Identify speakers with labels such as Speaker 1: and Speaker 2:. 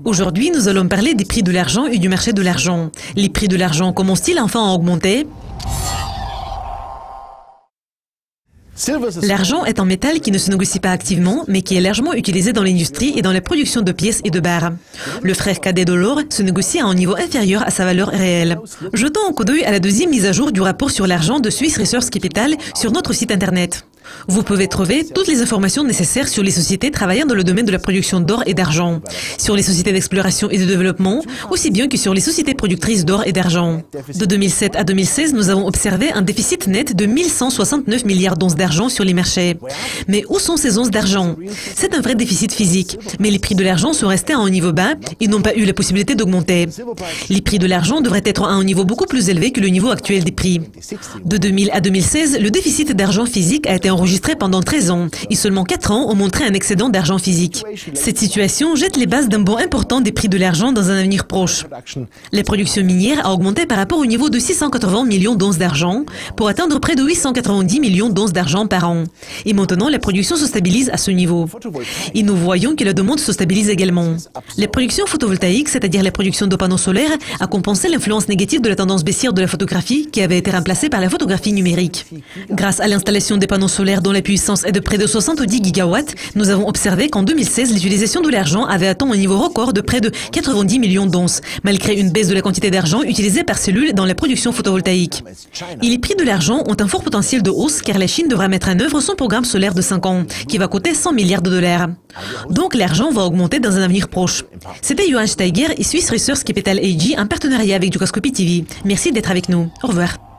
Speaker 1: Aujourd'hui, nous allons parler des prix de l'argent et du marché de l'argent. Les prix de l'argent commencent-ils enfin à augmenter? L'argent est un métal qui ne se négocie pas activement, mais qui est largement utilisé dans l'industrie et dans la production de pièces et de barres. Le frère cadet de l'or se négocie à un niveau inférieur à sa valeur réelle. Jetons un coup d'œil à la deuxième mise à jour du rapport sur l'argent de Swiss Research Capital sur notre site internet. Vous pouvez trouver toutes les informations nécessaires sur les sociétés travaillant dans le domaine de la production d'or et d'argent, sur les sociétés d'exploration et de développement, aussi bien que sur les sociétés productrices d'or et d'argent. De 2007 à 2016, nous avons observé un déficit net de 1169 milliards d'onces d'argent sur les marchés. Mais où sont ces onces d'argent? C'est un vrai déficit physique, mais les prix de l'argent sont restés à un niveau bas et n'ont pas eu la possibilité d'augmenter. Les prix de l'argent devraient être à un niveau beaucoup plus élevé que le niveau actuel des prix. De 2000 à 2016, le déficit d'argent physique a été enregistré pendant 13 ans et seulement 4 ans ont montré un excédent d'argent physique. Cette situation jette les bases d'un bond important des prix de l'argent dans un avenir proche. La production minière a augmenté par rapport au niveau de 680 millions d'onces d'argent pour atteindre près de 890 millions d'onces d'argent par an. Et maintenant, la production se stabilise à ce niveau. Et nous voyons que la demande se stabilise également. La production photovoltaïque, c'est-à-dire la production de panneaux solaires, a compensé l'influence négative de la tendance baissière de la photographie qui avait été remplacée par la photographie numérique. Grâce à l'installation des panneaux solaires dont la puissance est de près de 70 gigawatts, nous avons observé qu'en 2016, l'utilisation de l'argent avait atteint un niveau record de près de 90 millions d'onces, malgré une baisse de la quantité d'argent utilisée par cellule dans la production photovoltaïque. Et les prix de l'argent ont un fort potentiel de hausse car la Chine devra mettre en œuvre son programme solaire de 5 ans, qui va coûter 100 milliards de dollars. Donc l'argent va augmenter dans un avenir proche. C'était Johan Steiger et Swiss Research Capital AG en partenariat avec Ducascopy TV. Merci d'être avec nous. Au revoir.